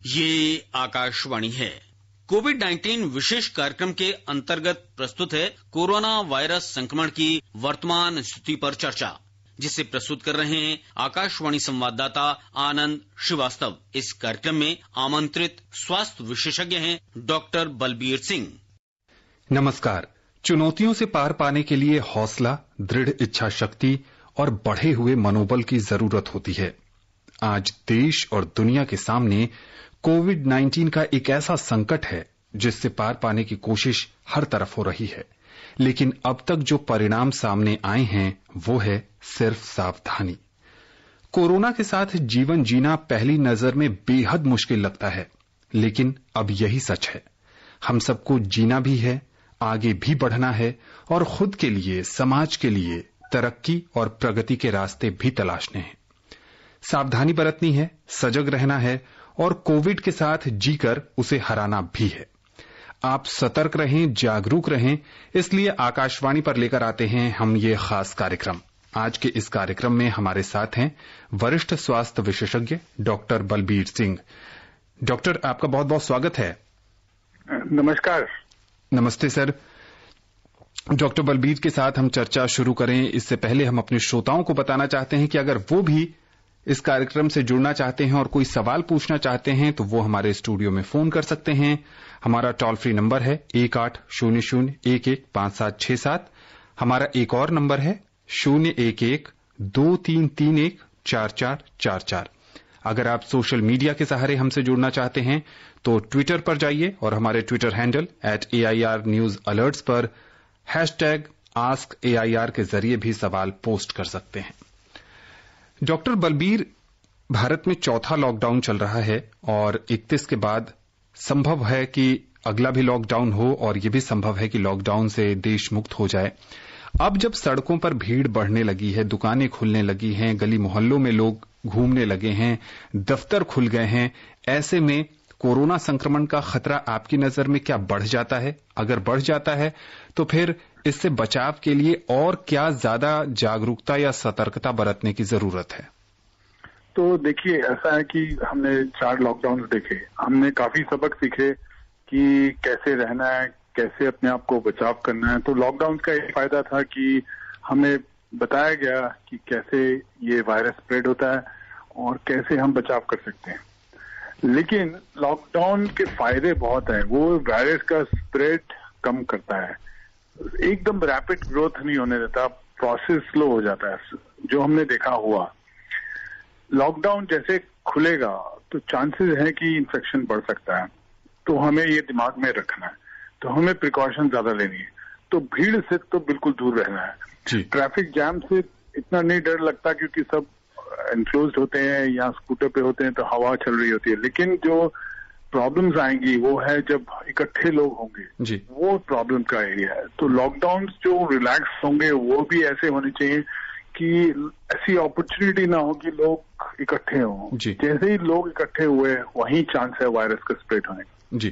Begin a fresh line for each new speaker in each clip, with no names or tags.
ये आकाशवाणी है। कोविड-19 विशेष कार्यक्रम के अंतर्गत प्रस्तुत है कोरोना वायरस संक्रमण की वर्तमान स्थिति पर चर्चा, जिसे प्रस्तुत कर रहे हैं आकाशवाणी संवाददाता आनंद श्रीवास्तव। इस कार्यक्रम में आमंत्रित स्वास्थ्य विशेषज्ञ हैं डॉक्टर बलबीर सिंह।
नमस्कार। चुनौतियों से पार पाने के लिए हौसला, दृढ़ इच्छा शक्ति और बढ़े हुए मनोबल की जरूरत होती है। आज देश और दुनिया के सामने कोविड-19 का एक ऐसा संकट है जिससे पार पाने की कोशिश हर तरफ हो रही है, लेकिन अब तक जो परिणाम सामने आए हैं वो है सिर्फ सावधानी। कोरोना के साथ जीवन जीना पहली नजर में बेहद मुश्किल लगता है, लेकिन अब यही सच है। हम सबको जीना भी है, आगे भी बढ़ना है और खुद के लिए, समाज के लिए तरक्की और प्रगति के रास्ते भी तलाशने हैं। सावधानी बरतनी है, सजग रहना है और कोविड के साथ जीकर उसे हराना भी है। आप सतर्क रहें, जागरूक रहें, इसलिए आकाशवाणी पर लेकर आते हैं हम ये खास कार्यक्रम। आज के इस कार्यक्रम में हमारे साथ हैं वरिष्ठ स्वास्थ्य विशेषज्ञ डॉक्टर बलबीर सिंह। डॉक्टर, आपका बहुत बहुत स्वागत है।
नमस्कार।
नमस्ते सर। डॉक्टर बलबीर के साथ हम चर्चा शुरू करें इससे पहले हम अपने श्रोताओं को बताना चाहते हैं कि अगर वो भी इस कार्यक्रम से जुड़ना चाहते हैं और कोई सवाल पूछना चाहते हैं तो वो हमारे स्टूडियो में फोन कर सकते हैं। हमारा टोल फ्री नंबर है 1800115767। हमारा एक और नंबर है 011-2331-4444। अगर आप सोशल मीडिया के सहारे हमसे जुड़ना चाहते हैं तो ट्विटर पर जाइए और हमारे Twitter handle @AIR News Alerts पर #AskAIR के जरिए भी सवाल पोस्ट कर सकते हैं। डॉक्टर बलबीर, भारत में चौथा लॉकडाउन चल रहा है और 31 के बाद संभव है कि अगला भी लॉकडाउन हो और यह भी संभव है कि लॉकडाउन से देश मुक्त हो जाए। अब जब सड़कों पर भीड़ बढ़ने लगी है, दुकानें खुलने लगी हैं, गली मोहल्लों में लोग घूमने लगे हैं, दफ्तर खुल गए हैं, ऐसे में कोरोना संक्रमण का खतरा आपकी नजर में क्या बढ़ जाता है? अगर बढ़ जाता है तो फिर इससे बचाव के लिए और क्या ज्यादा जागरूकता या सतर्कता बरतने की जरूरत है?
तो देखिए, ऐसा है कि हमने 4 लॉकडाउन देखे, हमने काफी सबक सीखे कि कैसे रहना है, कैसे अपने आप को बचाव करना है। तो लॉकडाउन का एक फायदा था कि हमें बताया गया कि कैसे ये वायरस स्प्रेड होता है और कैसे हम बचाव कर सकते हैं। लेकिन लॉकडाउन के फायदे बहुत हैं। वो वायरस का स्प्रेड कम करता है, एकदम रैपिड ग्रोथ नहीं होने देता, प्रोसेस स्लो हो जाता है, जो हमने देखा हुआ। लॉकडाउन जैसे खुलेगा तो चांसेस है कि इन्फेक्शन बढ़ सकता है, तो हमें ये दिमाग में रखना है। तो हमें प्रिकॉशन ज्यादा लेनी है। तो भीड़ से तो बिल्कुल दूर रहना है। ट्रैफिक जैम से इतना नहीं डर लगता क्योंकि सब एनक्लोज्ड होते हैं या स्कूटर पे होते हैं तो हवा चल रही होती है। लेकिन जो प्रॉब्लम्स आएंगी वो है जब इकट्ठे लोग होंगे, वो प्रॉब्लम का एरिया है। तो लॉकडाउन जो रिलैक्स होंगे वो भी ऐसे होने चाहिए कि ऐसी अपॉर्चुनिटी ना हो कि लोग इकट्ठे हों। जैसे ही लोग इकट्ठे हुए वहीं चांस है वायरस का स्प्रेड होने का।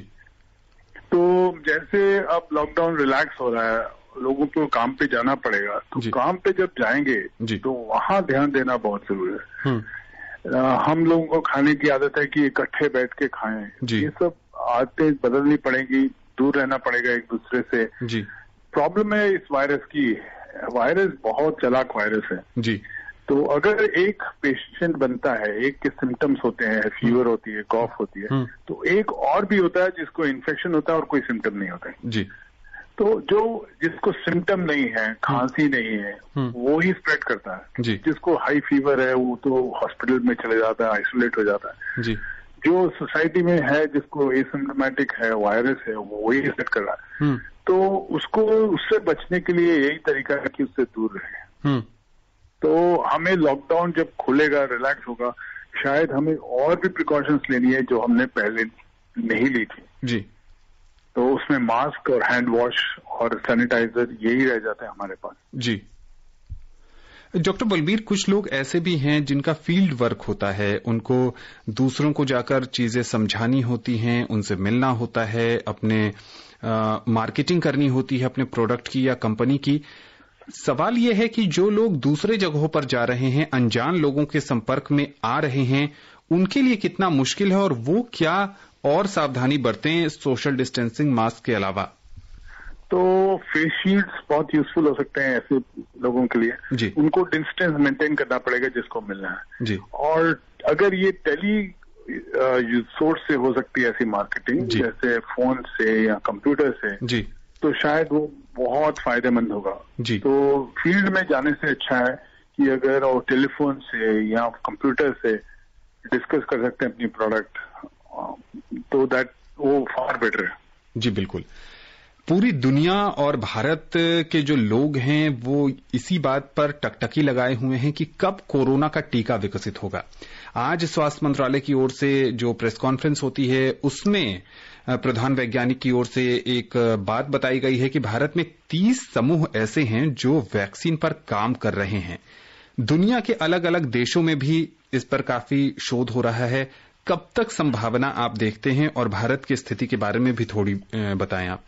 तो जैसे अब लॉकडाउन रिलैक्स हो रहा है, लोगों को काम पे जाना पड़ेगा, तो काम पे जब जाएंगे तो वहां ध्यान देना बहुत जरूरी है। हम लोगों को खाने की आदत है कि इकट्ठे बैठ के खाएं, ये सब आदतें बदलनी पड़ेगी, दूर रहना पड़ेगा एक दूसरे से। प्रॉब्लम है इस वायरस की, वायरस बहुत चालाक वायरस है। तो अगर एक पेशेंट बनता है, एक के सिम्टम्स होते हैं, फीवर होती है, कॉफ होती है, तो एक और भी होता है जिसको इन्फेक्शन होता है और कोई सिम्टम नहीं होता है। तो जो जिसको सिम्टम नहीं है, खांसी नहीं है, वो ही स्प्रेड करता है। जिसको हाई फीवर है वो तो हॉस्पिटल में चले जाता है, आइसोलेट हो जाता है। जो सोसाइटी में है, जिसको एसिम्प्टोमेटिक है, वायरस है, वो वही स्प्रेड कर रहा है। तो उसको उससे बचने के लिए यही तरीका है कि उससे दूर रहे। तो हमें लॉकडाउन जब खुलेगा, रिलैक्स होगा, शायद हमें और भी प्रिकॉशंस लेनी है जो हमने पहले नहीं ली थी। तो उसमें मास्क और हैंड वॉश और सैनिटाइजर यही रह जाते हैं हमारे पास।
डॉक्टर बलबीर, कुछ लोग ऐसे भी हैं जिनका फील्ड वर्क होता है, उनको दूसरों को जाकर चीजें समझानी होती हैं, उनसे मिलना होता है, अपने मार्केटिंग करनी होती है अपने प्रोडक्ट की या कंपनी की। सवाल यह है कि जो लोग दूसरे जगहों पर जा रहे हैं, अनजान लोगों के संपर्क में आ रहे हैं, उनके लिए कितना मुश्किल है और वो क्या और सावधानी बरतें सोशल डिस्टेंसिंग, मास्क के अलावा?
तो फेस शील्ड्स बहुत यूजफुल हो सकते हैं ऐसे लोगों के लिए
जी।
उनको डिस्टेंस मेंटेन करना पड़ेगा जिसको मिलना है
जी।
और अगर ये टेली सोर्स से हो सकती है ऐसी मार्केटिंग जैसे फोन से या कंप्यूटर से
जी,
तो शायद वो बहुत फायदेमंद होगा जी। तो फील्ड में जाने से अच्छा है कि अगर वो टेलीफोन से या कंप्यूटर से डिस्कस कर सकते हैं अपनी प्रोडक्ट तो दैट वो फार बेटर है।
जी बिल्कुल। पूरी दुनिया और भारत के जो लोग हैं वो इसी बात पर टकटकी लगाए हुए हैं कि कब कोरोना का टीका विकसित होगा। आज स्वास्थ्य मंत्रालय की ओर से जो प्रेस कॉन्फ्रेंस होती है उसमें प्रधान वैज्ञानिक की ओर से एक बात बताई गई है कि भारत में 30 समूह ऐसे हैं जो वैक्सीन पर काम कर रहे हैं। दुनिया के अलग अलग देशों में भी इस पर काफी शोध हो रहा है। कब तक संभावना आप देखते हैं और भारत की स्थिति के बारे में भी थोड़ी बताएं आप।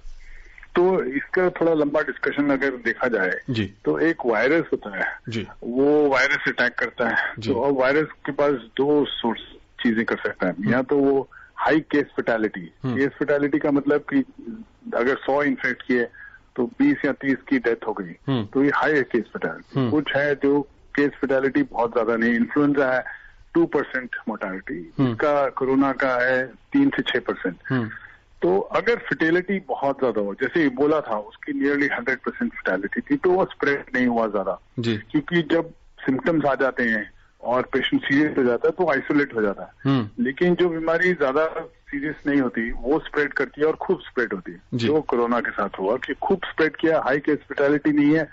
तो इसका थोड़ा लंबा डिस्कशन अगर देखा जाए
जी।
तो एक वायरस होता है
जी।
वो वायरस अटैक करता है तो और वायरस के पास दो सोर्स चीजें कर सकता है या तो वो हाई केस फैटेलिटी का मतलब कि अगर 100 इन्फेक्ट किए तो 20 या 30 की डेथ हो गई तो ये हाई केस फैटेलिटी। कुछ है जो केस फैटेलिटी बहुत ज्यादा नहीं, इन्फ्लुएंजा है 2% मोर्टेलिटी, इसका कोरोना का है 3 से 6%। तो अगर फर्टिलिटी बहुत ज्यादा हो जैसे इबोला था उसकी नियरली 100% फर्टिलिटी थी तो वो स्प्रेड नहीं हुआ ज्यादा क्योंकि जब सिम्टम्स आ जाते हैं और पेशेंट सीरियस हो जाता है तो आइसोलेट हो जाता है। लेकिन जो बीमारी ज्यादा सीरियस नहीं होती वो स्प्रेड करती है और खूब स्प्रेड होती है जो कोरोना के साथ हुआ कि खूब स्प्रेड किया, हाई केस फर्टिलिटी नहीं है,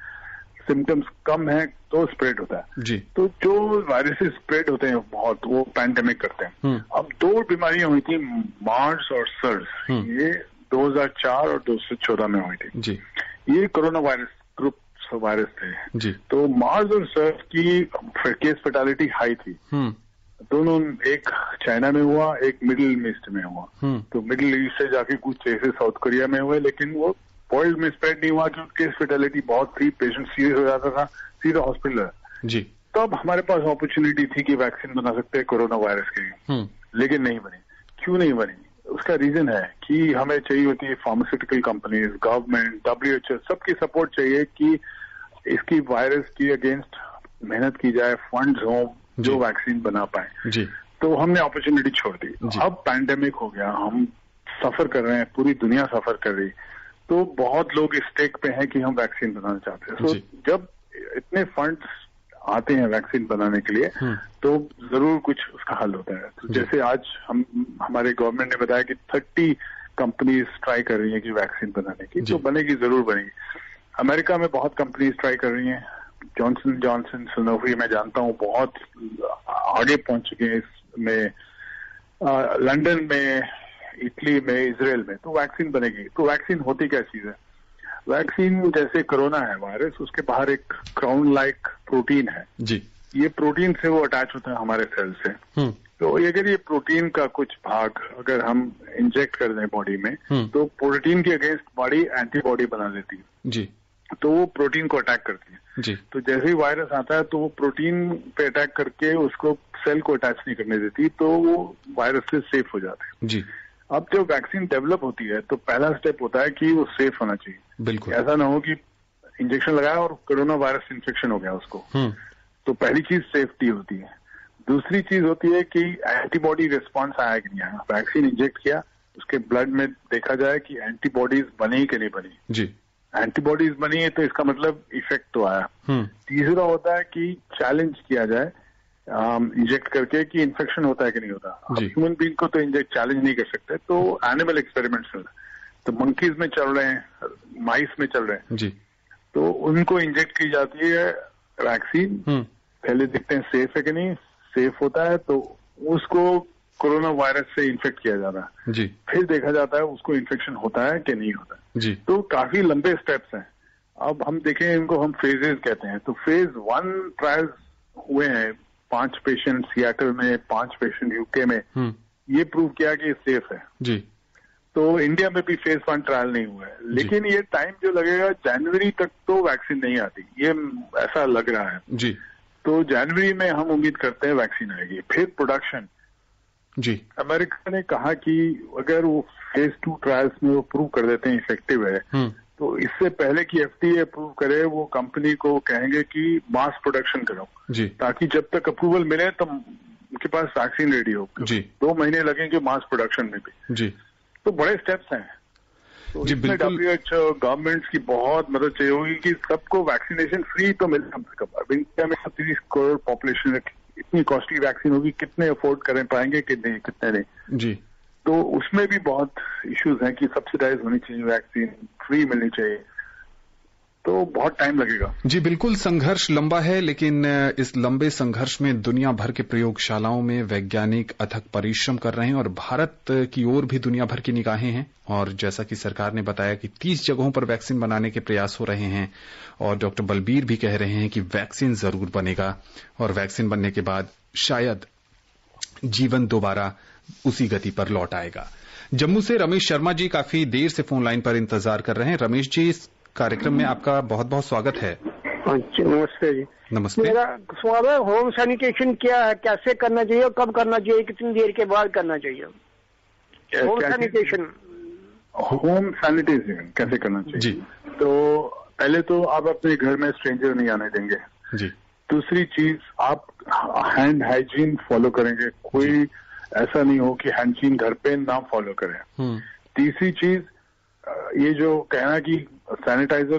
सिम्टम्स कम है तो स्प्रेड होता है जी। तो जो वायरसेस स्प्रेड होते हैं बहुत वो पैंडेमिक करते हैं। अब 2 बीमारियां हुई थी मार्स और सर्स, ये 2004 और 2014 में हुई थी जी। ये कोरोना वायरस ग्रुप वायरस थे जी। तो मार्स और सर्स की केस फैटेलिटी हाई थी। दोनों एक चाइना में हुआ एक मिडिल ईस्ट में हुआ। तो मिडिल ईस्ट से जाके कुछ केसेस साउथ कोरिया में हुए लेकिन वो वर्ल्ड में स्प्रेड नहीं हुआ क्योंकि केस फैटेलिटी बहुत थी, पेशेंट सीरियस हो जाता था, सीधा हॉस्पिटल जी। तब हमारे पास अपॉर्चुनिटी थी कि वैक्सीन बना सकते हैं कोरोना वायरस के लेकिन नहीं बनी। क्यों नहीं बनी? उसका रीजन है कि हमें चाहिए होती है फार्मास्यूटिकल कंपनीज, गवर्नमेंट, WHO सबकी सपोर्ट चाहिए कि इसकी वायरस की अगेंस्ट मेहनत की जाए, फंड्स हो जो वैक्सीन बना पाए जी। तो हमने अपॉर्चुनिटी छोड़ दी। अब पैंडेमिक हो गया, हम सफर कर रहे हैं, पूरी दुनिया सफर कर रही, तो बहुत लोग इस स्टेक पे हैं कि हम वैक्सीन बनाना चाहते हैं। तो जब इतने फंड्स आते हैं वैक्सीन बनाने के लिए तो जरूर कुछ उसका हल होता है। तो जैसे आज हमारे गवर्नमेंट ने बताया कि 30 कंपनीज ट्राई कर रही हैं कि वैक्सीन बनाने की, तो बनेगी, जरूर बनेगी। अमेरिका में बहुत कंपनीज ट्राई कर रही हैं, जॉनसन जॉनसन, सनोफी मैं जानता हूँ बहुत आगे पहुंच चुके हैं इसमें, लंदन में, इटली में, इजराइल में। तो वैक्सीन बनेगी। तो वैक्सीन होती क्या चीज है? वैक्सीन जैसे कोरोना है वायरस, उसके बाहर एक क्राउन लाइक प्रोटीन है जी। ये प्रोटीन से वो अटैच होता है हमारे सेल से। तो अगर ये प्रोटीन का कुछ भाग अगर हम इंजेक्ट कर दें बॉडी में तो प्रोटीन के अगेंस्ट बॉडी एंटीबॉडी बना लेती है जी। तो वो प्रोटीन को अटैक करती है जी। तो जैसे ही वायरस आता है तो वो प्रोटीन पे अटैक करके उसको सेल को अटैच नहीं करने देती, तो वो वायरस से सेफ हो जाते हैं जी। अब जब वैक्सीन डेवलप होती है तो पहला स्टेप होता है कि वो सेफ होना चाहिए। बिल्कुल ऐसा ना हो कि इंजेक्शन लगाया और कोरोना वायरस इन्फेक्शन हो गया उसको। तो पहली चीज सेफ्टी होती है। दूसरी चीज होती है कि एंटीबॉडी रिस्पॉन्स आया कि नहीं आया। वैक्सीन इंजेक्ट किया, उसके ब्लड में देखा जाए कि एंटीबॉडीज बनी कि नहीं बनी जी। एंटीबॉडीज बनी है तो इसका मतलब इफेक्ट तो आया। तीसरा होता है कि चैलेंज किया जाए इंजेक्ट करके कि इन्फेक्शन होता है कि नहीं होता। ह्यूमन बीइंग को तो इंजेक्ट चैलेंज नहीं कर सकते, तो एनिमल एक्सपेरिमेंट्स चल रहे हैं, तो मंकीज में चल रहे हैं, माइस में चल रहे हैं जी। तो उनको इंजेक्ट की जाती है वैक्सीन, पहले देखते हैं सेफ है कि नहीं। सेफ होता है तो उसको कोरोना वायरस से इन्फेक्ट किया जाता है जी। फिर देखा जाता है उसको इन्फेक्शन होता है कि नहीं होता है जी। तो काफी लंबे स्टेप्स हैं। अब हम देखें, इनको हम फेजेस कहते हैं। तो फेज 1 ट्रायल्स हुए हैं, 5 पेशेंट सियाटल में, 5 पेशेंट यूके में। ये प्रूव किया कि सेफ है जी। तो इंडिया में भी फेज 1 ट्रायल नहीं हुआ है, लेकिन ये टाइम जो लगेगा जनवरी तक तो वैक्सीन नहीं आती, ये ऐसा लग रहा है
जी।
तो जनवरी में हम उम्मीद करते हैं वैक्सीन आएगी। फिर प्रोडक्शन
जी।
अमेरिका ने कहा कि अगर वो फेज 2 ट्रायल्स में वो प्रूव कर देते हैं इफेक्टिव है, तो इससे पहले कि FDA अप्रूव करे वो कंपनी को कहेंगे कि मास प्रोडक्शन करो जी, ताकि जब तक अप्रूवल मिले तो उनके पास वैक्सीन रेडी हो जी। 2 महीने लगेंगे मास प्रोडक्शन में भी जी। तो बड़े स्टेप्स हैं, तो इसमें WHO गवर्नमेंट्स की बहुत मदद चाहिए होगी कि सबको वैक्सीनेशन फ्री तो मिले कम से कम। अब इंडिया में 30 करोड़ पॉपुलेशन है, इतनी कॉस्टली वैक्सीन होगी, कितने अफोर्ड कर पाएंगे कि नहीं, कितने नहीं जी। तो उसमें भी बहुत इश्यूज हैं कि सब्सिडाइज होनी चाहिए वैक्सीन, फ्री मिलनी चाहिए, तो बहुत टाइम लगेगा
जी। बिल्कुल, संघर्ष लंबा है, लेकिन इस लंबे संघर्ष में दुनिया भर के प्रयोगशालाओं में वैज्ञानिक अथक परिश्रम कर रहे हैं और भारत की ओर भी दुनिया भर की निगाहें हैं। और जैसा कि सरकार ने बताया कि 30 जगहों पर वैक्सीन बनाने के प्रयास हो रहे हैं और डॉक्टर बलबीर भी कह रहे हैं कि वैक्सीन जरूर बनेगा और वैक्सीन बनने के बाद शायद जीवन दोबारा उसी गति पर लौट आएगा। जम्मू से रमेश शर्मा जी काफी देर से फोन लाइन पर इंतजार कर रहे हैं। रमेश जी, इस कार्यक्रम में आपका बहुत बहुत स्वागत है।
नमस्ते जी।
नमस्ते।
मेरा सवाल है, होम सैनिटेशन क्या है, कैसे करना चाहिए, कब करना चाहिए, कितनी देर के बाद करना चाहिए? होम सैनिटेशन
कैसे करना चाहिए जी? तो पहले तो आप अपने घर में स्ट्रेंजर नहीं आने देंगे जी। दूसरी चीज, आप हैंड हाइजीन फॉलो करेंगे, कोई ऐसा नहीं हो कि हाइजीन घर पे ना फॉलो करें। तीसरी चीज, ये जो कहना कि सैनिटाइजर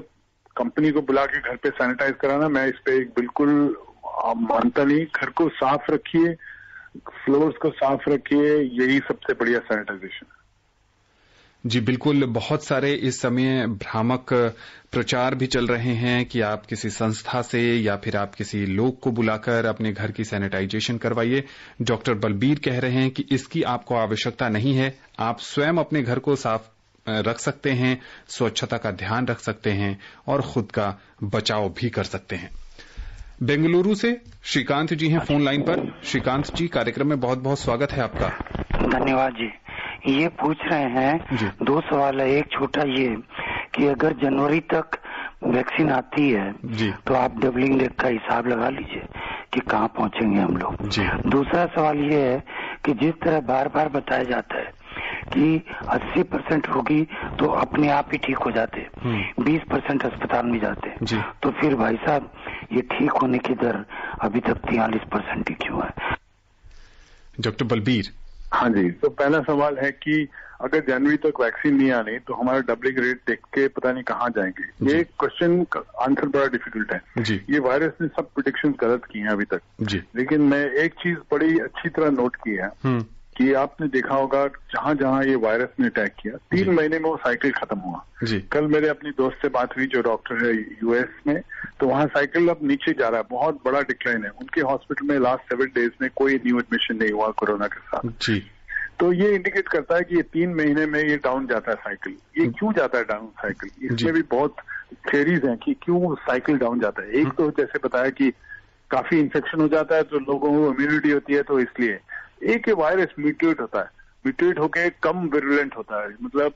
कंपनी को बुला के घर पे सैनिटाइज कराना, मैं इस पे बिल्कुल मानता नहीं। घर को साफ रखिए, फ्लोर्स को साफ रखिए, यही सबसे बढ़िया सैनिटाइजेशन है
जी। बिल्कुल, बहुत सारे इस समय भ्रामक प्रचार भी चल रहे हैं कि आप किसी संस्था से या फिर आप किसी लोग को बुलाकर अपने घर की सैनिटाइजेशन करवाइए। डॉक्टर बलबीर कह रहे हैं कि इसकी आपको आवश्यकता नहीं है, आप स्वयं अपने घर को साफ रख सकते हैं, स्वच्छता का ध्यान रख सकते हैं और खुद का बचाव भी कर सकते हैं। बेंगलुरु से श्रीकांत जी हैं फोन लाइन पर। श्रीकांत जी, कार्यक्रम में बहुत बहुत स्वागत है आपका।
धन्यवाद जी। ये पूछ रहे हैं जी। 2 सवाल है। एक छोटा ये कि अगर जनवरी तक वैक्सीन आती है जी, तो आप डबलिंग रेट का हिसाब लगा लीजिए कि कहाँ पहुंचेंगे हम लोग जी। दूसरा सवाल ये है कि जिस तरह बार बार बताया जाता है कि 80% होगी तो अपने आप ही ठीक हो जाते, 20% अस्पताल में जाते जी। तो फिर भाई साहब, ये ठीक होने की दर अभी तक 43% ही क्यों है?
डॉक्टर बलबीर।
हाँ जी, तो पहला सवाल है कि अगर जनवरी तक वैक्सीन नहीं आनी तो हमारा डबलिंग रेट देख के पता नहीं कहाँ जाएंगे। ये क्वेश्चन आंसर बड़ा डिफिकल्ट है जी। ये वायरस ने सब प्रेडिक्शन गलत की हैं अभी तक जी। लेकिन मैं एक चीज बड़ी अच्छी तरह नोट की है कि आपने देखा होगा जहां जहां ये वायरस ने अटैक किया, 3 महीने में वो साइकिल खत्म हुआ जी। कल मेरे अपनी दोस्त से बात हुई जो डॉक्टर है यूएस में, तो वहां साइकिल अब नीचे जा रहा है, बहुत बड़ा डिक्लाइन है। उनके हॉस्पिटल में लास्ट 7 डेज में कोई न्यू एडमिशन नहीं हुआ कोरोना के साथ जी। तो ये इंडिकेट करता है कि ये 3 महीने में ये डाउन जाता है साइकिल। ये क्यों जाता है डाउन साइकिल, इसमें भी बहुत थ्योरीज हैं कि क्यों साइकिल डाउन जाता है। एक तो जैसे बताया कि काफी इन्फेक्शन हो जाता है तो लोगों को इम्यूनिटी होती है, तो इसलिए। एक वायरस म्यूटेट होता है, म्यूटेट होके कम विरुलेंट होता है, मतलब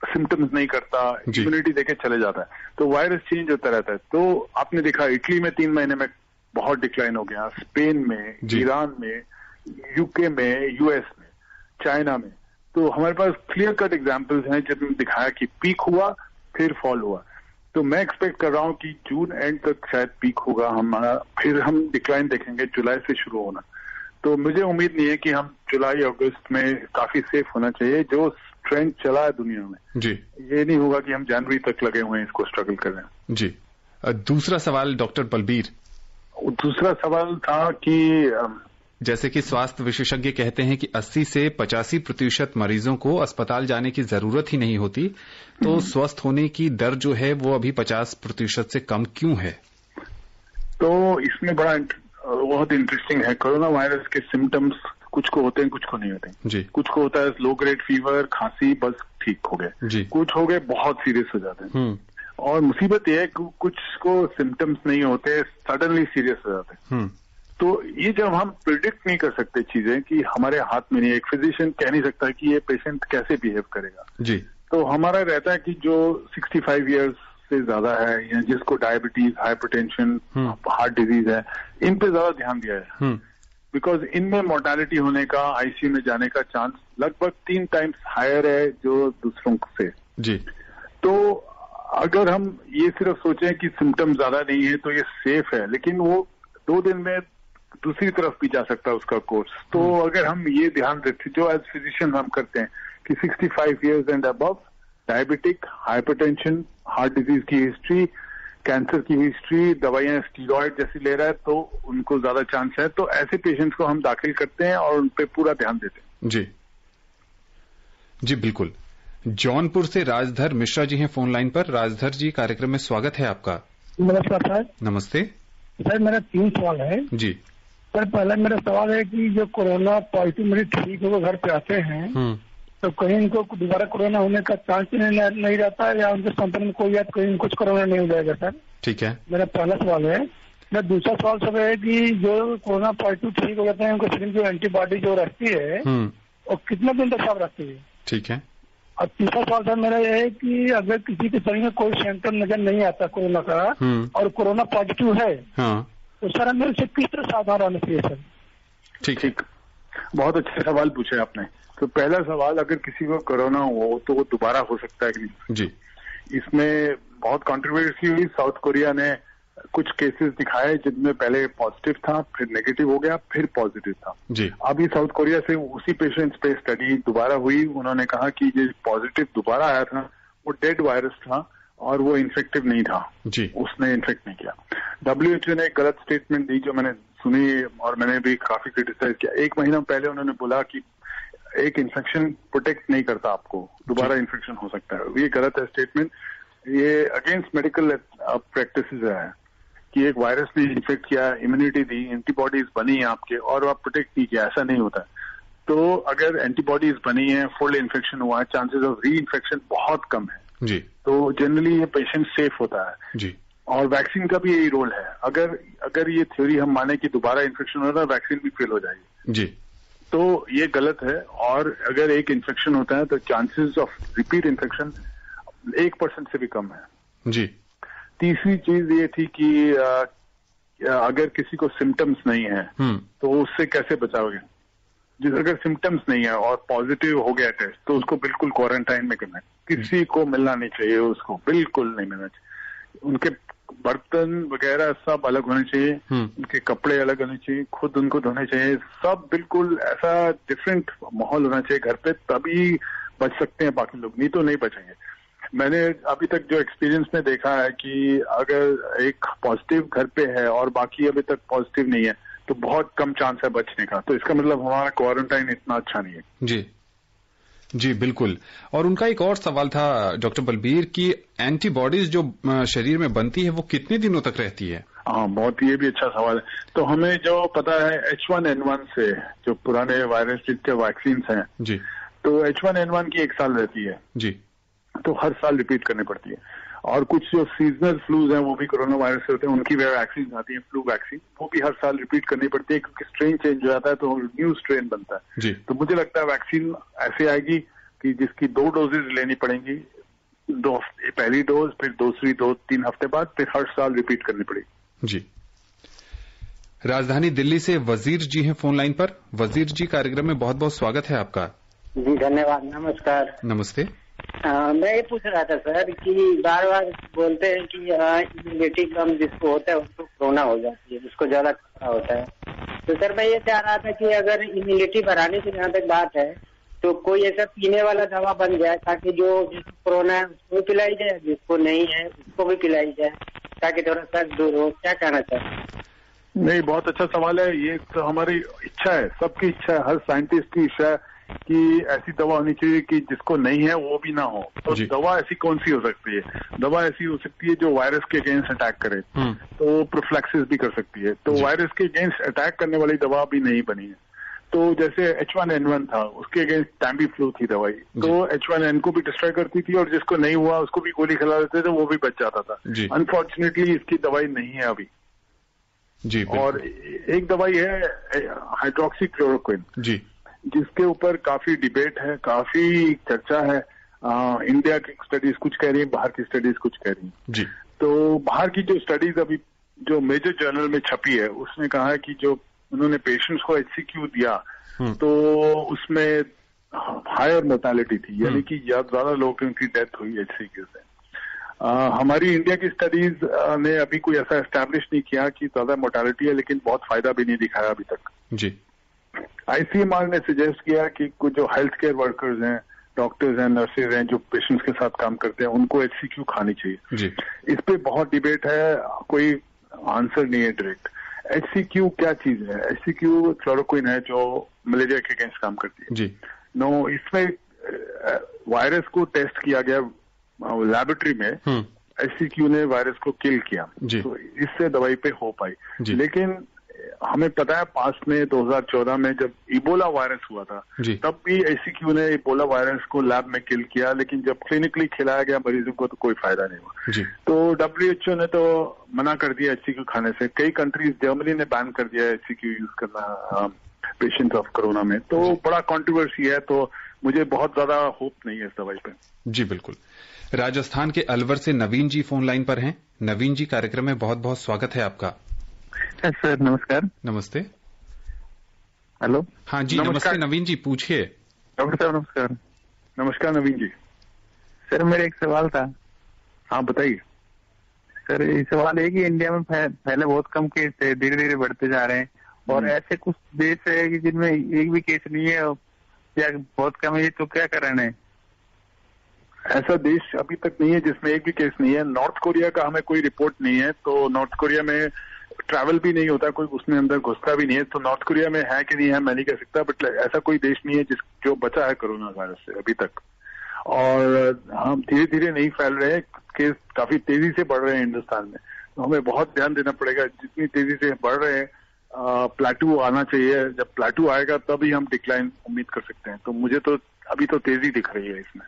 सिम्टम्स नहीं करता, इम्यूनिटी देके चले जाता है, तो वायरस चेंज होता रहता है। तो आपने देखा इटली में 3 महीने में बहुत डिक्लाइन हो गया, स्पेन में, ईरान में, यूके में, यूएस में, चाइना में। तो हमारे पास क्लियर कट एग्जाम्पल्स हैं जिसमें दिखाया कि पीक हुआ फिर फॉल हुआ। तो मैं एक्सपेक्ट कर रहा हूं कि जून एंड तक शायद पीक होगा हमारा, फिर हम डिक्लाइन देखेंगे जुलाई से शुरू होना। तो मुझे उम्मीद नहीं है कि हम जुलाई अगस्त में, काफी सेफ होना चाहिए। जो ट्रेंड चला है दुनिया में जी, ये नहीं होगा कि हम जनवरी तक लगे हुए हैं इसको स्ट्रगल कर रहे हैं
जी। दूसरा सवाल डॉक्टर बलबीर।
दूसरा सवाल था कि
जैसे कि स्वास्थ्य विशेषज्ञ कहते हैं कि 80 से 85% मरीजों को अस्पताल जाने की जरूरत ही नहीं होती, तो स्वस्थ होने की दर जो है वो अभी 50% से कम क्यों है?
तो इसमें बहुत इंटरेस्टिंग है। कोरोना वायरस के सिम्टम्स कुछ को होते हैं, कुछ को नहीं होते जी। कुछ को होता है लो ग्रेड फीवर, खांसी, बस ठीक हो गए जी। कुछ हो गए बहुत सीरियस हो जाते हैं, और मुसीबत यह है कि कुछ को सिम्टम्स नहीं होते, सडनली सीरियस हो जाते हैं। तो ये जब हम प्रिडिक्ट नहीं कर सकते चीजें कि हमारे हाथ में नहीं, एक फिजिशियन कह नहीं सकता कि ये पेशेंट कैसे बिहेव करेगा
जी,
तो हमारा रहता है कि जो 65 इयर्स से ज्यादा है या जिसको डायबिटीज, हाइपरटेंशन, हार्ट डिजीज है, इन पे ज्यादा ध्यान दिया है, बिकॉज इनमें मोर्टेलिटी होने का, आईसीयू में जाने का चांस लगभग 3 टाइम्स हायर है जो दूसरों से
जी।
तो अगर हम ये सिर्फ सोचें कि सिम्टम ज्यादा नहीं है तो ये सेफ है, लेकिन वो 2 दिन में दूसरी तरफ भी जा सकता है उसका कोर्स। तो अगर हम ये ध्यान रखें, जो एज फिजिशियन हम करते हैं कि 65 years and above, diabetic, hypertension, heart disease की हिस्ट्री, कैंसर की हिस्ट्री, दवाइयां स्टीरॉयड जैसी ले रहा है तो उनको ज्यादा चांस है, तो ऐसे पेशेंट्स को हम दाखिल करते हैं और उन पे पूरा ध्यान देते हैं।
जी जी, बिल्कुल। जौनपुर से राजधर मिश्रा जी हैं फोन लाइन पर। राजधर जी, कार्यक्रम में स्वागत है आपका।
नमस्कार सर।
नमस्ते
सर, मेरा 3 सवाल है जी। सर, पहला मेरा सवाल है कि जो कोरोना पॉजिटिव मरीज ठीक होकर घर पे आते हैं तो कहीं इनको दोबारा कोरोना होने का चांस नहीं रहता है या उनके संपर्क में कोई कहीं कुछ कोरोना नहीं हो जाएगा सर? ठीक है, मेरा पहला सवाल है। मेरा दूसरा सवाल सर है कि जो कोरोना पॉजिटिव ठीक हो जाते हैं उनके शरीर जो एंटीबॉडी जो रहती है वो कितने दिन तक साफ रहती है? ठीक है। और तीसरा सवाल सर मेरा यह है कि अगर किसी के शरीर में कोई सिम्टम नजर नहीं आता कोरोना का और कोरोना पॉजिटिव है तो सर हमें उसे किस तरह सावधान रहना चाहिए सर? ठीक,
बहुत अच्छे सवाल पूछे आपने। तो पहला सवाल, अगर किसी को कोरोना हो तो वो दोबारा हो सकता है कि नहीं जी। इसमें बहुत कंट्रोवर्सी हुई। साउथ कोरिया ने कुछ केसेस दिखाए जिनमें पहले पॉजिटिव था, फिर नेगेटिव हो गया, फिर पॉजिटिव था जी। अभी साउथ कोरिया से उसी पेशेंट्स पे स्टडी दोबारा हुई। उन्होंने कहा कि ये पॉजिटिव दोबारा आया था वो डेड वायरस था और वो इन्फेक्टिव नहीं था जी, उसने इन्फेक्ट नहीं किया। WHO ने एक गलत स्टेटमेंट दी जो मैंने सुनी और मैंने भी काफी क्रिटिसाइज किया। 1 महीना पहले उन्होंने बोला कि एक इन्फेक्शन प्रोटेक्ट नहीं करता आपको, दोबारा इन्फेक्शन हो सकता है। ये गलत है स्टेटमेंट, ये अगेंस्ट मेडिकल प्रैक्टिसेस है कि एक वायरस ने इन्फेक्ट किया, इम्यूनिटी दी, एंटीबॉडीज बनी है आपके और आप प्रोटेक्ट नहीं किया, ऐसा नहीं होता। तो अगर एंटीबॉडीज बनी है, फुल इन्फेक्शन हुआ है, चांसेस ऑफ री इन्फेक्शन बहुत कम है जी। तो जनरली ये पेशेंट सेफ होता है जी। और वैक्सीन का भी यही रोल है। अगर ये थ्योरी हम माने कि दोबारा इन्फेक्शन हो रहा है, वैक्सीन भी फेल हो जाएगी जी, तो ये गलत है। और अगर एक इन्फेक्शन होता है तो चांसेस ऑफ रिपीट इन्फेक्शन 1% से भी कम है जी। तीसरी चीज ये थी कि अगर किसी को सिम्टम्स नहीं है तो उससे कैसे बचाओगे? अगर सिम्टम्स नहीं है और पॉजिटिव हो गया टेस्ट तो उसको बिल्कुल क्वारंटाइन में करना है। किसी को मिलना नहीं चाहिए, उसको बिल्कुल नहीं मिलना चाहिए। उनके बर्तन वगैरह सब अलग होने चाहिए, उनके कपड़े अलग होने चाहिए, खुद उनको धोने चाहिए, सब बिल्कुल ऐसा डिफरेंट माहौल होना चाहिए घर पे, तभी बच सकते हैं बाकी लोग, नहीं तो नहीं बचेंगे। मैंने अभी तक जो एक्सपीरियंस में देखा है कि अगर एक पॉजिटिव घर पे है और बाकी अभी तक पॉजिटिव नहीं है तो बहुत कम चांस है बचने का। तो इसका मतलब हमारा क्वारंटाइन इतना अच्छा नहीं है जी।
जी बिल्कुल। और उनका एक और सवाल था डॉक्टर बलबीर की एंटीबॉडीज जो शरीर में बनती है वो कितने दिनों तक रहती है?
हाँ, बहुत ये भी अच्छा सवाल है। तो हमें जो पता है H1N1 से, जो पुराने वायरस जिसके वैक्सीन हैं जी, तो H1N1 की 1 साल रहती है जी, तो हर साल रिपीट करनी पड़ती है। और कुछ जो सीजनल फ्लूज हैं वो भी कोरोना वायरस से होते हैं, उनकी वैक्सीन आती है, फ्लू वैक्सीन, वो भी हर साल रिपीट करनी पड़ती है क्योंकि स्ट्रेन चेंज हो जाता है तो न्यू स्ट्रेन बनता है जी। तो मुझे लगता है वैक्सीन ऐसे आएगी कि जिसकी 2 डोजेज लेनी पड़ेंगी, पहली डोज, फिर दूसरी 2-3 हफ्ते बाद, फिर हर साल रिपीट करनी पड़ेगी
जी। राजधानी दिल्ली से वजीर जी हैं फोन लाइन पर। वजीर जी, कार्यक्रम में बहुत बहुत स्वागत है आपका।
जी धन्यवाद। नमस्कार।
नमस्ते।
मैं ये पूछ रहा था सर कि बार बार बोलते हैं कि इम्यूनिटी कम जिसको होता है उसको कोरोना हो जाती है, जिसको ज्यादा खतरा होता है। तो सर मैं ये चाह रहा था कि अगर इम्यूनिटी बढ़ाने की जहाँ तक बात है तो कोई ऐसा पीने वाला दवा बन जाए ताकि जिसको कोरोना है उसको भी पिलाई जाए, जिसको नहीं है उसको भी पिलाई जाए, ताकि थोड़ा सा दूर हो। क्या कहना चाहते?
नहीं, बहुत अच्छा सवाल है। ये तो हमारी इच्छा है, सबकी इच्छा है, हर साइंटिस्ट की इच्छा है कि ऐसी दवा होनी चाहिए कि जिसको नहीं है वो भी ना हो। तो दवा ऐसी कौन सी हो सकती है? दवा ऐसी हो सकती है जो वायरस के अगेंस्ट अटैक करे, तो प्रोफिलैक्सिस भी कर सकती है। तो वायरस के अगेंस्ट अटैक करने वाली दवा भी नहीं बनी है। तो जैसे H1N1 था, उसके अगेंस्ट टैम्बी फ्लू थी दवाई, तो H1N को भी डिस्ट्रॉय करती थी और जिसको नहीं हुआ उसको भी गोली खिला देते थे, वो भी बच जाता था। अनफॉर्चुनेटली इसकी दवाई नहीं है अभी
जी,
और एक दवाई है हाइड्रोक्सीक्लोरोक्विन
जी,
जिसके ऊपर काफी डिबेट है, काफी चर्चा है। इंडिया की स्टडीज कुछ कह रही है, बाहर की स्टडीज कुछ कह रही है
जी।
तो बाहर की जो स्टडीज अभी जो मेजर जर्नल में छपी है उसने कहा है कि जो उन्होंने पेशेंट्स को HCQ दिया तो उसमें हायर मोर्टेलिटी थी, यानी कि ज्यादा लोगों की उनकी डेथ हुई HCQ से। हमारी इंडिया की स्टडीज ने अभी कोई ऐसा एस्टैब्लिश नहीं किया कि ज्यादा मोर्टेलिटी है, लेकिन बहुत फायदा भी नहीं दिखाया अभी तक
जी।
ICMR ने सजेस्ट किया कि कुछ जो हेल्थ केयर वर्कर्स हैं, डॉक्टर्स हैं, नर्सेज हैं, जो पेशेंट्स के साथ काम करते हैं, उनको HCQ खानी चाहिए
जी।
इस पे बहुत डिबेट है, कोई आंसर नहीं है डायरेक्ट। HCQ क्या चीज है? HCQ क्लोरोक्विन है जो मलेरिया के अगेंस्ट काम करती है
जी।
नो, इसमें वायरस को टेस्ट किया गया लैबोरेटरी में, HCQ ने वायरस को किल किया तो इससे दवाई पे हो पाई। लेकिन हमें पता है पास्ट में 2014 में जब इबोला वायरस हुआ था तब भी HCQ ने इबोला वायरस को लैब में किल किया, लेकिन जब क्लिनिकली खिलाया गया मरीजों को तो कोई फायदा नहीं हुआ। तो WHO ने तो मना कर दिया HCQ खाने से। कई कंट्रीज, जर्मनी ने बैन कर दिया HCQ यूज करना पेशेंट ऑफ कोरोना में। तो बड़ा कंट्रोवर्सी है, तो मुझे बहुत ज्यादा होप नहीं है इस दवाई पे।
जी बिल्कुल। राजस्थान के अलवर से नवीन जी फोन लाइन पर हैं। नवीन जी, कार्यक्रम में बहुत बहुत स्वागत है आपका।
सर नमस्कार।
नमस्ते।
हेलो।
हाँ जी नमस्ते नवीन जी, पूछिए।
डॉक्टर साहब नमस्कार।
नमस्कार नवीन जी।
सर मेरा एक सवाल था।
हाँ बताइए।
सर ये सवाल है कि इंडिया में पहले बहुत कम केस थे, धीरे धीरे बढ़ते जा रहे हैं और ऐसे कुछ देश है कि जिनमें एक भी केस नहीं है या बहुत कम है, तो क्या कारण है?
ऐसा देश अभी तक नहीं है जिसमें एक भी केस नहीं है। नॉर्थ कोरिया का हमें कोई रिपोर्ट नहीं है, तो नॉर्थ कोरिया में ट्रैवल भी नहीं होता, कोई उसमें अंदर घुसता भी नहीं है। तो नॉर्थ कोरिया में है कि नहीं है मैं नहीं कह सकता, बट ऐसा कोई देश नहीं है जो बचा है कोरोना वायरस से अभी तक। और हम धीरे धीरे नहीं फैल रहे हैं, केस काफी तेजी से बढ़ रहे हैं हिंदुस्तान में, तो हमें बहुत ध्यान देना पड़ेगा। जितनी तेजी से बढ़ रहे हैं प्लेटू आना चाहिए, जब प्लेटू आएगा तभी हम डिक्लाइन उम्मीद कर सकते हैं। तो मुझे तो अभी तो तेजी दिख रही है इसमें।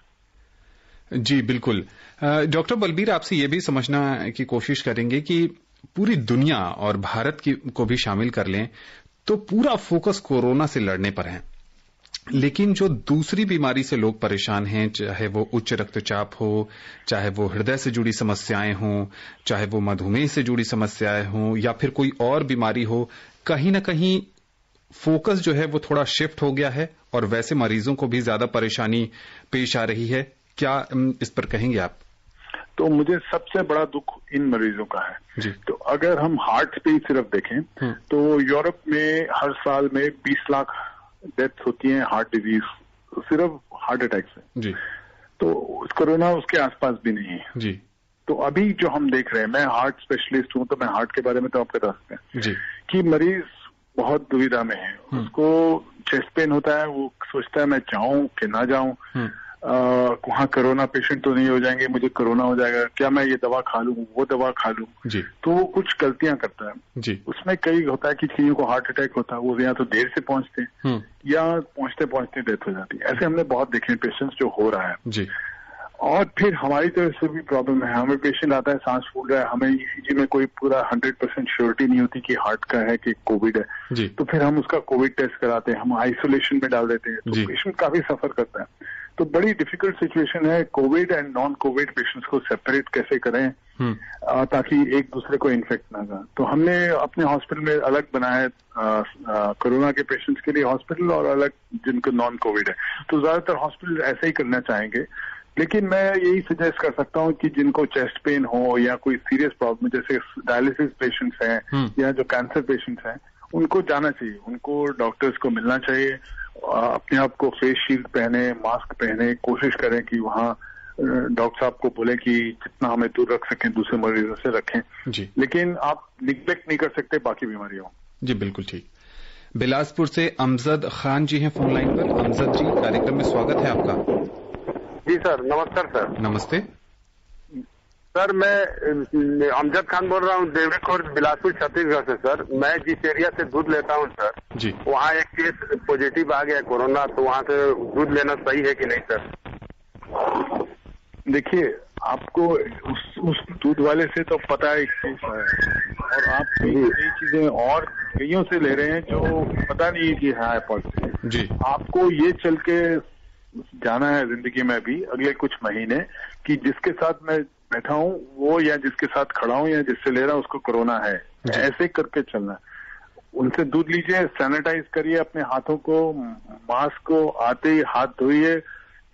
जी बिल्कुल। डॉक्टर बलबीर, आपसे ये भी समझना की कोशिश करेंगे कि पूरी दुनिया और भारत को भी शामिल कर लें तो पूरा फोकस कोरोना से लड़ने पर है, लेकिन जो दूसरी बीमारी से लोग परेशान हैं, चाहे वो उच्च रक्तचाप हो, चाहे वो हृदय से जुड़ी समस्याएं हों, चाहे वो मधुमेह से जुड़ी समस्याएं हों या फिर कोई और बीमारी हो, कहीं ना कहीं फोकस जो है वो थोड़ा शिफ्ट हो गया है और वैसे मरीजों को भी ज्यादा परेशानी पेश आ रही है। क्या इस पर कहेंगे आप?
तो मुझे सबसे बड़ा दुख इन मरीजों का है जी। तो अगर हम हार्ट पे सिर्फ देखें तो यूरोप में हर साल में 20 लाख डेथ होती हैं हार्ट डिजीज, सिर्फ हार्ट अटैक से जी। तो कोरोना उसके आसपास भी नहीं है जी। तो अभी जो हम देख रहे हैं, मैं हार्ट स्पेशलिस्ट हूं तो मैं हार्ट के बारे में तो आप बता सकते हैं जी कि मरीज बहुत दुविधा में है। उसको चेस्ट पेन होता है, वो सोचता है मैं जाऊं कि ना जाऊं, वहां कोरोना पेशेंट तो नहीं हो जाएंगे, मुझे कोरोना हो जाएगा, क्या मैं ये दवा खा लूं वो दवा खा लूं जी। तो वो कुछ गलतियां करता है जी। उसमें कई होता है कि किसी को हार्ट अटैक होता है, वो या तो देर से पहुंचते हैं या पहुंचते पहुंचते डेथ हो जाती है। ऐसे हमने बहुत देखे पेशेंट्स जो हो रहा है जी। और फिर हमारी तरफ से भी प्रॉब्लम है, हमें पेशेंट आता है सांस फूल रहा है, हमें ईसीजी में कोई पूरा 100% श्योरिटी नहीं होती कि हार्ट का है कि कोविड है जी। तो फिर हम उसका कोविड टेस्ट कराते हैं, हम आइसोलेशन में डाल देते हैं, तो पेशेंट काफी सफर करता है। तो बड़ी डिफिकल्ट सिचुएशन है, Covid and non Covid patients को सेपरेट कैसे करें ताकि एक दूसरे को इन्फेक्ट ना करें। तो हमने अपने हॉस्पिटल में अलग बनाया है कोरोना के पेशेंट्स के लिए हॉस्पिटल और अलग जिनको नॉन कोविड है। तो ज्यादातर हॉस्पिटल ऐसे ही करना चाहेंगे, लेकिन मैं यही सजेस्ट कर सकता हूं कि जिनको चेस्ट पेन हो या कोई सीरियस प्रॉब्लम जैसे डायलिसिस पेशेंट्स हैं या जो कैंसर पेशेंट्स हैं, उनको जाना चाहिए, उनको डॉक्टर्स को मिलना चाहिए, अपने आप को फेस शील्ड पहने, मास्क पहने, कोशिश करें कि वहाँ डॉक्टर साहब को बोले कि जितना हमें दूर रख सकें दूसरे मरीजों से रखें जी। लेकिन आप निग्लेक्ट नहीं कर सकते बाकी बीमारियों जी। बिल्कुल ठीक।
बिलासपुर से अमजद खान जी हैं फोन लाइन पर। अमजद जी, कार्यक्रम में स्वागत है आपका।
जी सर, नमस्कार सर।
नमस्ते
सर, मैं अमजद खान बोल रहा हूँ देवरी खोर बिलासपुर छत्तीसगढ़ से। सर मैं जिस एरिया से दूध लेता हूँ सर जी, वहाँ एक केस पॉजिटिव आ गया कोरोना, तो वहाँ से दूध लेना सही है कि नहीं सर?
देखिए, आपको उस दूध वाले से तो पता है और आप कई चीजें और कईयों से ले रहे हैं जो पता नहीं कि है पॉजिटिव जी। आपको ये चल के जाना है जिंदगी में भी अगले कुछ महीने कि जिसके साथ मैं बैठा हूँ वो या जिसके साथ खड़ा हूँ या जिससे ले रहा हूँ उसको कोरोना है, ऐसे करके चलना। उनसे दूध लीजिए, सैनिटाइज करिए अपने हाथों को, मास्क को आते ही हाथ धोइए,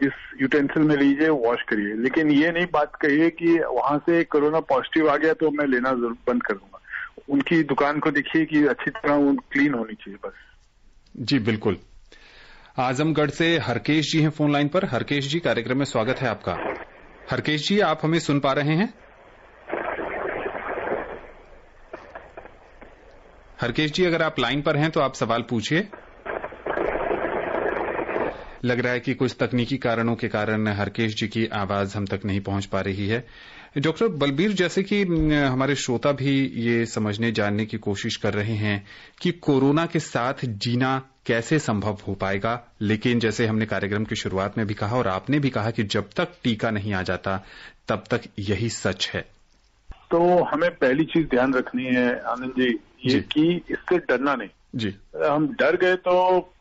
इस यूटेंसिल में लीजिए, वॉश करिए। लेकिन ये नहीं बात कहिए कि वहां से कोरोना पॉजिटिव आ गया तो मैं लेना जरूर बंद कर दूंगा। उनकी दुकान को देखिए कि अच्छी तरह क्लीन होनी चाहिए बस।
जी बिल्कुल। आजमगढ़ से हरकेश जी हैं फोन लाइन पर। हरकेश जी, कार्यक्रम में स्वागत है आपका। हरकेश जी, आप हमें सुन पा रहे हैं? हरकेश जी, अगर आप लाइन पर हैं तो आप सवाल पूछिए। लग रहा है कि कुछ तकनीकी कारणों के कारण हरकेश जी की आवाज हम तक नहीं पहुंच पा रही है। डॉक्टर बलबीर, जैसे कि हमारे श्रोता भी ये समझने जानने की कोशिश कर रहे हैं कि कोरोना के साथ जीना कैसे संभव हो पाएगा, लेकिन जैसे हमने कार्यक्रम की शुरुआत में भी कहा और आपने भी कहा कि जब तक टीका नहीं आ जाता तब तक यही सच है।
तो हमें पहली चीज ध्यान रखनी है आनंद जी, ये कि इससे डरना नहीं जी। हम डर गए तो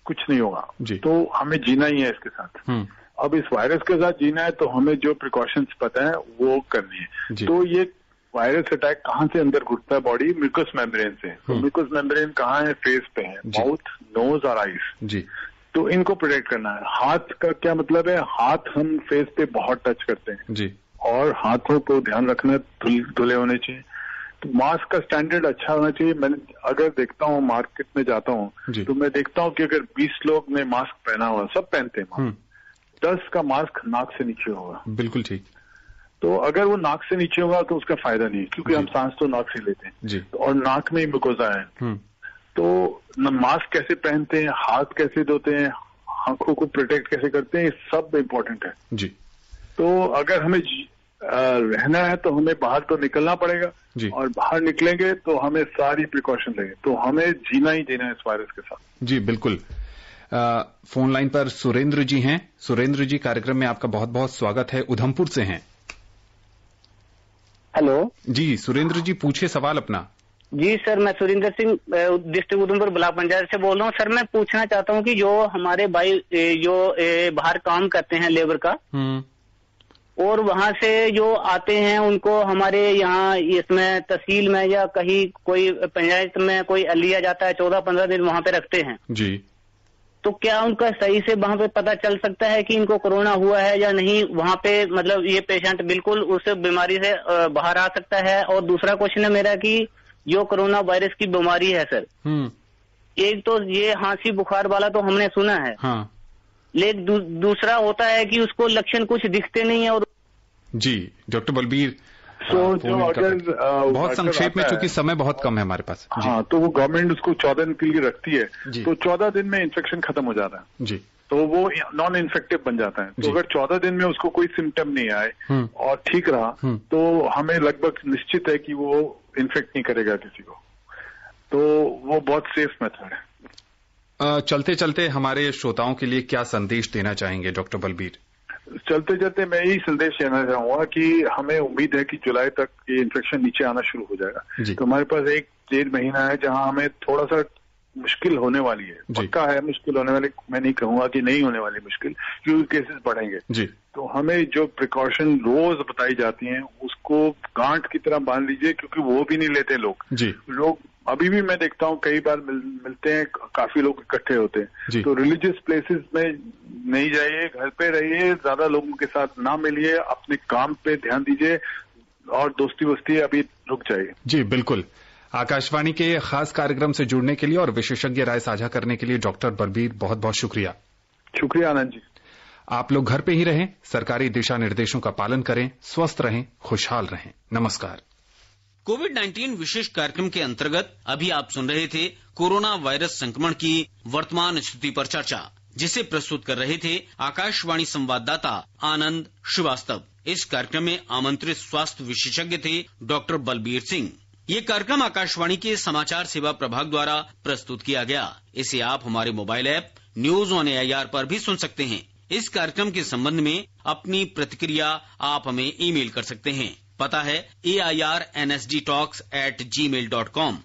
कुछ नहीं होगा जी। तो हमें जीना ही है इसके साथ। अब इस वायरस के साथ जीना है तो हमें जो प्रिकॉशंस पता है वो करनी है। तो ये वायरस अटैक कहाँ से अंदर घुसता है बॉडी? म्यूकस मेम्ब्रेन से। तो म्यूकस मेम्ब्रेन कहाँ है? फेस पे है, माउथ, नोज और आईज जी। तो इनको प्रोटेक्ट करना है। हाथ का क्या मतलब है? हाथ हम फेस पे बहुत टच करते हैं जी, और हाथों को ध्यान रखना धुले होने चाहिए। तो मास्क का स्टैंडर्ड अच्छा होना चाहिए। मैं अगर देखता हूँ मार्केट में जाता हूँ तो मैं देखता हूँ कि अगर 20 लोग ने मास्क पहना हुआ, सब पहनते हैं मास्क, 10 का मास्क नाक से नीचे होगा।
बिल्कुल ठीक।
तो अगर वो नाक से नीचे होगा तो उसका फायदा नहीं, क्योंकि हम सांस तो नाक से लेते हैं जी। और नाक में ही मुकोजा है। तो मास्क कैसे पहनते हैं, हाथ कैसे धोते हैं, आंखों को प्रोटेक्ट कैसे करते हैं, ये सब इम्पोर्टेंट है जी। तो अगर हमें रहना है तो हमें बाहर तो निकलना पड़ेगा जी। और बाहर निकलेंगे तो हमें सारी प्रिकॉशन लेंगे, तो हमें जीना ही जीना है इस वायरस के साथ
जी। बिल्कुल। फोन लाइन पर सुरेंद्र जी हैं। सुरेंद्र जी, कार्यक्रम में आपका बहुत बहुत स्वागत है। उधमपुर से हैं।
हेलो
जी सुरेंद्र जी, पूछिए सवाल अपना।
जी सर, मैं सुरेंद्र सिंह डिस्ट्रिक्ट उधमपुर ब्लॉक पंचायत से बोल रहा हूँ। सर मैं पूछना चाहता हूँ कि जो हमारे भाई जो बाहर काम करते हैं लेबर का, और वहां से जो आते हैं उनको हमारे यहाँ इसमें तहसील में या कहीं कोई पंचायत में कोई लिया जाता है, 14-15 दिन वहां पे रखते हैं जी। तो क्या उनका सही से वहां पे पता चल सकता है कि इनको कोरोना हुआ है या नहीं? वहां पे मतलब ये पेशेंट बिल्कुल उस बीमारी से बाहर आ सकता है। और दूसरा क्वेश्चन है मेरा कि जो कोरोना वायरस की बीमारी है सर, एक तो ये खांसी बुखार वाला तो हमने सुना है, लेकिन दूसरा होता है कि उसको लक्षण कुछ दिखते नहीं है। और जी
डॉक्टर बलबीर,
जो अगर
बहुत संक्षेप में, चूंकि समय बहुत कम है हमारे पास।
हाँ, तो वो गवर्नमेंट उसको 14 दिन के लिए रखती है, तो 14 दिन में इन्फेक्शन खत्म हो जाता है जी। तो वो नॉन इन्फेक्टिव बन जाता है। तो अगर 14 दिन में उसको कोई सिम्टम नहीं आए और ठीक रहा तो हमें लगभग निश्चित है कि वो इन्फेक्ट नहीं करेगा किसी को। तो वो बहुत सेफ मेथड है।
चलते चलते हमारे श्रोताओं के लिए क्या संदेश देना चाहेंगे डॉक्टर बलबीर?
चलते चलते मैं यही संदेश देना चाहूंगा कि हमें उम्मीद है कि जुलाई तक ये इन्फेक्शन नीचे आना शुरू हो जाएगा। तो हमारे पास 1-1.5 महीना है जहां हमें थोड़ा सा मुश्किल होने वाली है, पक्का है मुश्किल होने वाली। मैं नहीं कहूंगा कि नहीं होने वाली मुश्किल, क्योंकि केसेस बढ़ेंगे जी। तो हमें जो प्रिकॉशन रोज बताई जाती हैं उसको गांठ की तरह बांध लीजिए, क्योंकि वो भी नहीं लेते लोग जी। लोग अभी भी मैं देखता हूँ कई बार मिलते हैं, काफी लोग इकट्ठे होते हैं। तो रिलीजियस प्लेसेस में नहीं जाइए, घर पे रहिए, ज्यादा लोगों के साथ ना मिलिए, अपने काम पे ध्यान दीजिए और दोस्ती वोस्ती अभी रुक जाइए
जी। बिल्कुल। आकाशवाणी के खास कार्यक्रम से जुड़ने के लिए और विशेषज्ञ राय साझा करने के लिए डॉक्टर बलबीर बहुत बहुत शुक्रिया।
शुक्रिया आनंद जी।
आप लोग घर पे ही रहें, सरकारी दिशा निर्देशों का पालन करें, स्वस्थ रहें, खुशहाल रहें। नमस्कार।
कोविड-19 विशेष कार्यक्रम के अंतर्गत अभी आप सुन रहे थे कोरोना वायरस संक्रमण की वर्तमान स्थिति पर चर्चा, जिसे प्रस्तुत कर रहे थे आकाशवाणी संवाददाता आनंद श्रीवास्तव। इस कार्यक्रम में आमंत्रित स्वास्थ्य विशेषज्ञ थे डॉक्टर बलबीर सिंह। ये कार्यक्रम आकाशवाणी के समाचार सेवा प्रभाग द्वारा प्रस्तुत किया गया। इसे आप हमारे mobile app news on AIR पर भी सुन सकते हैं। इस कार्यक्रम के संबंध में अपनी प्रतिक्रिया आप हमें ईमेल कर सकते हैं। पता है AIRNSDtalks@gmail.com।